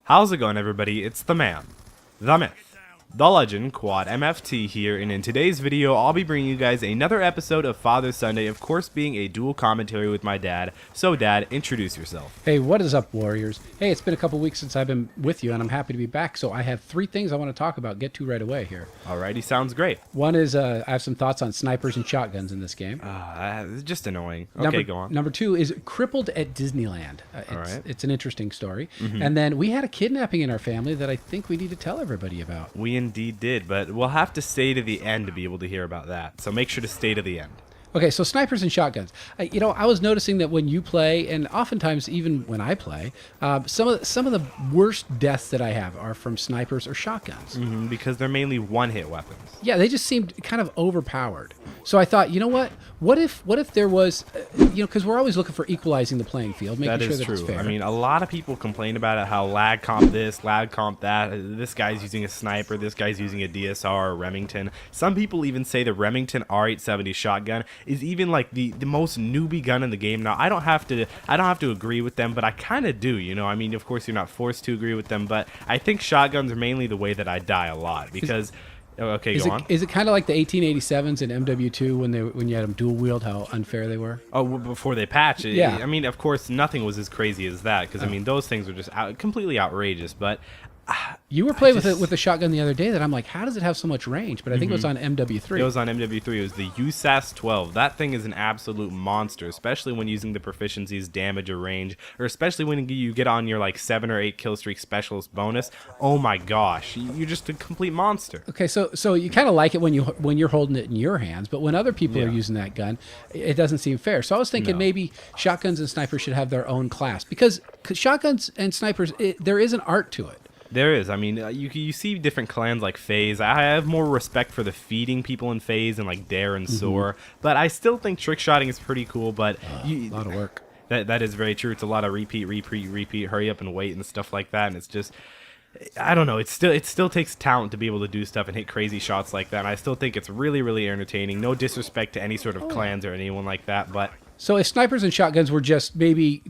How's it going, everybody? It's the man, the myth, the legend, Quad MFT here, and in today's video, I'll be bringing you guys another episode of Father Sunday, of course being a dual commentary with my dad. So Dad, introduce yourself. Hey, what is up, Warriors? Hey, it's been a couple weeks since I've been with you, and I'm happy to be back, so I have three things I want to talk about, get to right away here. Alrighty, sounds great. One is, I have some thoughts on snipers and shotguns in this game. It's just annoying. Okay, go on. Number two is crippled at Disneyland. It's an interesting story. And then we had a kidnapping in our family that I think we need to tell everybody about. We indeed did, but we'll have to stay to the end to be able to hear about that, so make sure to stay to the end. Okay, so snipers and shotguns. I was noticing that when you play, and oftentimes even when I play, some of the worst deaths that I have are from snipers or shotguns. Because they're mainly one-hit weapons. Yeah, they just seemed kind of overpowered. So I thought, you know what? What if there was, because we're always looking for equalizing the playing field, making sure that it's fair. I mean, a lot of people complain about it, how lag comp this, lag comp that. This guy's using a sniper, this guy's using a DSR or Remington. Some people even say the Remington R870 shotgun is even like the most newbie gun in the game. Now, I don't have to agree with them, but I kind of do, I mean, of course, you're not forced to agree with them, but I think shotguns are mainly the way that I die a lot because... Okay, go on. Is it kind of like the 1887s and MW2 when you had them dual wield, how unfair they were? Oh, before they patch it. Yeah. I mean, of course, nothing was as crazy as that because, I mean, those things were just completely outrageous, but... You were playing with a shotgun the other day that I'm like, how does it have so much range? But I think it was on MW3. It was on MW3. It was the USAS 12. That thing is an absolute monster, especially when using the proficiencies, damage, or range, or especially when you get on your like 7 or 8 kill streak specialist bonus. Oh my gosh, you're just a complete monster. Okay, so you kind of like it when you're holding it in your hands, but when other people are using that gun, it doesn't seem fair. So I was thinking maybe shotguns and snipers should have their own class because shotguns and snipers, there is an art to it. There is. I mean, you see different clans like FaZe. I have more respect for the feeding people in FaZe and like Dare and Soar, but I still think trick shotting is pretty cool. But a lot of work. That is very true. It's a lot of repeat, hurry up and wait and stuff like that. And it's just, I don't know. It still takes talent to be able to do stuff and hit crazy shots like that. And I still think it's really, really entertaining. No disrespect to any sort of clans or anyone like that, but so if snipers and shotguns were just maybe.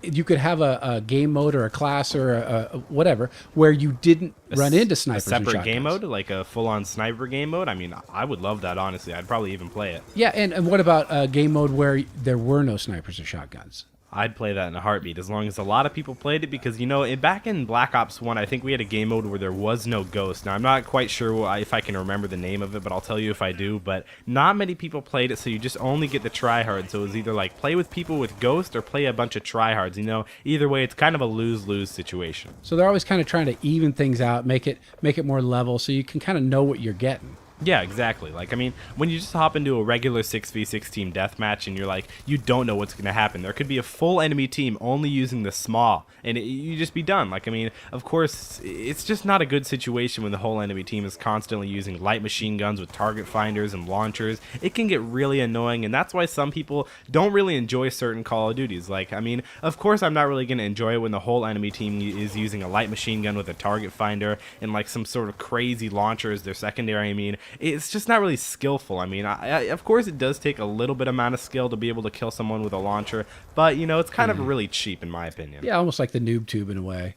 You could have a game mode or a class or a whatever where you didn't run into snipers. A separate and game mode, like a full-on sniper game mode. I mean, I would love that, honestly. I'd probably even play it. Yeah, and what about a game mode where there were no snipers or shotguns? I'd play that in a heartbeat as long as a lot of people played it because, back in Black Ops 1, I think we had a game mode where there was no ghost. Now, I'm not quite sure if I can remember the name of it, but I'll tell you if I do. But not many people played it, so you just only get the tryhard. So it was either like play with people with ghost or play a bunch of tryhards. Either way, it's kind of a lose-lose situation. So they're always kind of trying to even things out, make it more level so you can kind of know what you're getting. Yeah, exactly. Like, I mean, when you just hop into a regular 6v6 team deathmatch and you're like, you don't know what's going to happen. There could be a full enemy team only using the small, and you just be done. Like, I mean, of course, it's just not a good situation when the whole enemy team is constantly using light machine guns with target finders and launchers. It can get really annoying, and that's why some people don't really enjoy certain Call of Duties. Like, I mean, of course, I'm not really going to enjoy it when the whole enemy team is using a light machine gun with a target finder and, like, some sort of crazy launcher as their secondary. I mean, it's just not really skillful. I mean, of course it does take a little bit amount of skill to be able to kill someone with a launcher, but it's kind of really cheap in my opinion. Yeah, almost like the noob tube in a way.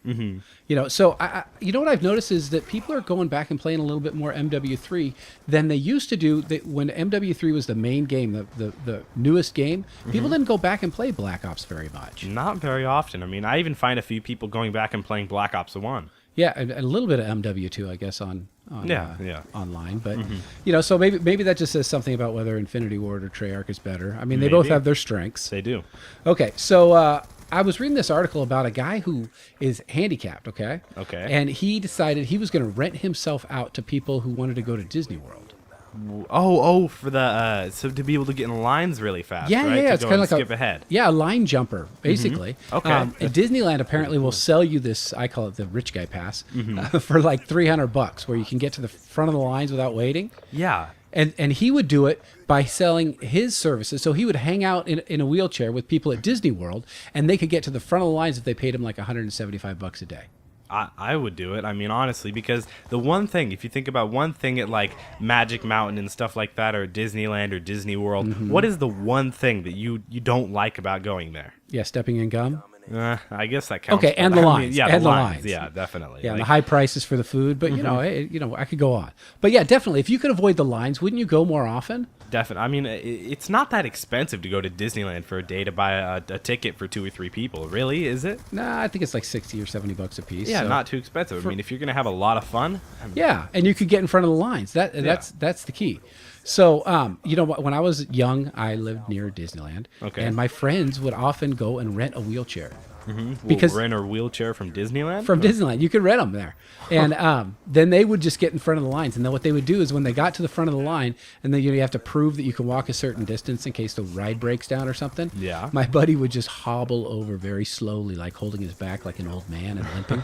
So what I've noticed is that people are going back and playing a little bit more MW3 than they used to do. When MW3 was the main game, the newest game, people didn't go back and play Black Ops very much. Not very often. I mean, I even find a few people going back and playing Black Ops 1. Yeah, and a little bit of MW2, I guess, online. But, so maybe that just says something about whether Infinity Ward or Treyarch is better. I mean, they both have their strengths. They do. Okay, so I was reading this article about a guy who is handicapped, okay? Okay. And he decided he was going to rent himself out to people who wanted to go to Disney World. For the so to be able to get in lines really fast. Yeah, right? yeah, it's kind of like skip ahead. Yeah, a line jumper, basically. Okay. And Disneyland apparently will sell you this. I call it the rich guy pass for like $300, where you can get to the front of the lines without waiting. Yeah. And he would do it by selling his services. So he would hang out in a wheelchair with people at Disney World, and they could get to the front of the lines if they paid him like $175 a day. I would do it. I mean, honestly, because the one thing, if you think about one thing at like Magic Mountain and stuff like that, or Disneyland or Disney World, what is the one thing that you don't like about going there? Yeah, stepping in gum. I guess that counts. Okay, but and the I mean, lines. yeah, and the lines. lines. Yeah, definitely. Yeah, and the Like, high prices for the food, but you know, I could go on. But yeah, definitely, if you could avoid the lines, wouldn't you go more often? definitely. I mean, it's not that expensive to go to Disneyland for a day to buy a ticket for 2 or 3 people. Really, is it? Nah, I think it's like $60 or $70 a piece. Yeah, so- not too expensive. I mean, if you're gonna have a lot of fun, I mean, Yeah, and you could get in front of the lines. That's the key. So, you know, when I was young, I lived near Disneyland, Okay. and my friends would often go and rent a wheelchair we'll because rent a wheelchair from Disneyland. from Disneyland. You could rent them there, and then they would just get in front of the lines. And then what they would do is when they got to the front of the line, and then you have to prove that you can walk a certain distance in case the ride breaks down or something. Yeah. My buddy would just hobble over very slowly, like holding his back like an old man and limping.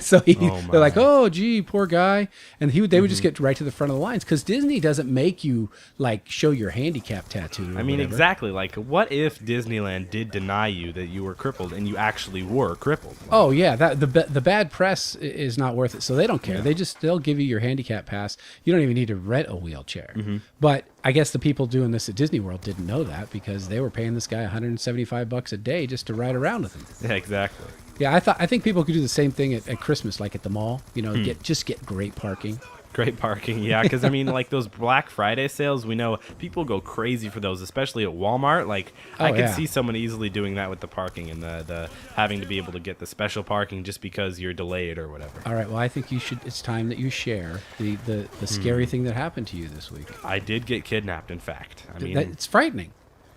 So they're like, "Oh, gee, poor guy," and they would just get right to the front of the lines because Disney doesn't make you like show your handicap tattoo. Or I mean, whatever. exactly. Like, what if Disneyland did deny you that you were crippled and you actually were crippled? Oh yeah, that the bad press is not worth it. So they don't care. They'll give you your handicap pass. You don't even need to rent a wheelchair. But I guess the people doing this at Disney World didn't know that because they were paying this guy $175 a day just to ride around with him. Yeah, exactly. Yeah, I think people could do the same thing at Christmas, like at the mall. You know, get great parking. Great parking, yeah. Because I mean, like those Black Friday sales, we know people go crazy for those, especially at Walmart. Like, I could yeah. see someone easily doing that with the parking and the having to be able to get the special parking just because you're delayed or whatever. All right. Well, I think it's time that you share the scary thing that happened to you this week. I did get kidnapped, in fact. I mean, It's frightening.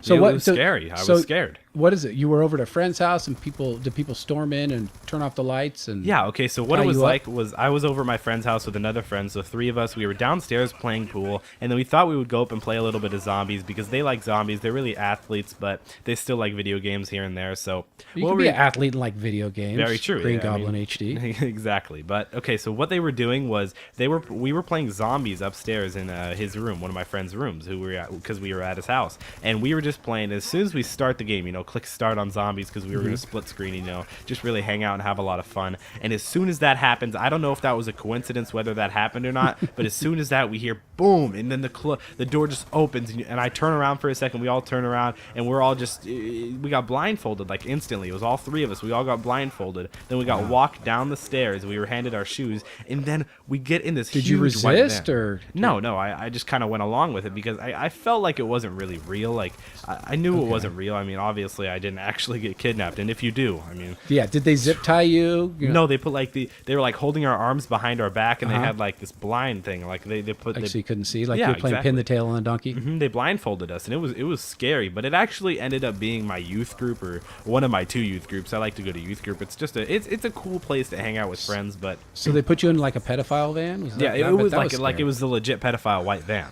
it was scary. I was scared. What is it? You were over at a friend's house, and did people storm in and turn off the lights? And Yeah, okay, so what tie it was you up? like was I was over at my friend's house with another friend, so 3 of us, we were downstairs playing pool, and then we thought we would go up and play a little bit of zombies because they like zombies. They're really athletes, but they still like video games here and there, so... You can be an athlete and like video games. Very true. Green yeah, I Goblin mean- HD. Exactly. But okay, so what they were doing was we were playing zombies upstairs in his room, one of my friend's rooms, because we were at his house, and we were just playing. As soon as we start the game, click start on zombies because we were going to split screen, just really hang out and have a lot of fun. And as soon as that happens, I don't know if that was a coincidence whether that happened or not, but as soon as that we hear boom, and then the door just opens, and I turn around for a second. We all turn around, and we're all just we got blindfolded like instantly. It was all 3 of us. We all got blindfolded. Then we got walked down the stairs. We were handed our shoes, and then we get in this Did huge you white resist van. or? No, I just kind of went along with it because I felt like it wasn't really real. Like I knew it wasn't real. I mean, obviously I didn't actually get kidnapped, and if you do, I mean, Yeah. Did they zip tie you? no, they put like they were like holding our arms behind our back, and they Uh-huh. had like this blind thing. Like they put Like so you couldn't see, like Yeah, you were playing pin exactly. the tail on a donkey. they blindfolded us, and it was scary. But it actually ended up being my youth group or one of my 2 youth groups. I like to go to youth group. It's just it's a cool place to hang out with friends, but. So they put you in like a pedophile van? Was Yeah, that- it that- was that like scary. it was the legit pedophile white van.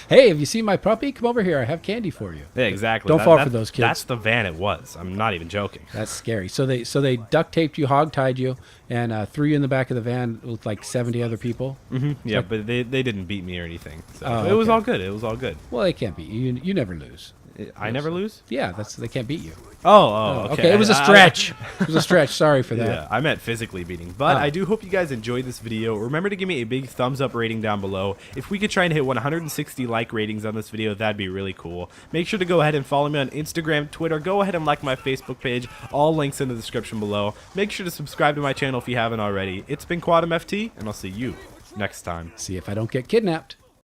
Hey, have you seen my puppy? Come over here. I have candy for you. Yeah, exactly. Don't fall for those kids. That's the van it was. I'm not even joking. That's scary. So they duct taped you, hog tied you, and threw you in the back of the van with like 70 other people. Yeah, but they didn't beat me or anything. So Oh, it was okay. all good. It was all good. Well, they can't beat you. You never lose. I never lose? Yeah, they can't beat you. Oh, okay. Okay, it was a stretch. It was a stretch. Sorry for that. Yeah, I meant physically beating. But Oh. I do hope you guys enjoyed this video. Remember to give me a big thumbs up rating down below. If we could try and hit 160 like ratings on this video, that'd be really cool. Make sure to go ahead and follow me on Instagram, Twitter. Go ahead and like my Facebook page. All links in the description below. Make sure to subscribe to my channel if you haven't already. It's been Quantum FT, and I'll see you next time. See if I don't get kidnapped.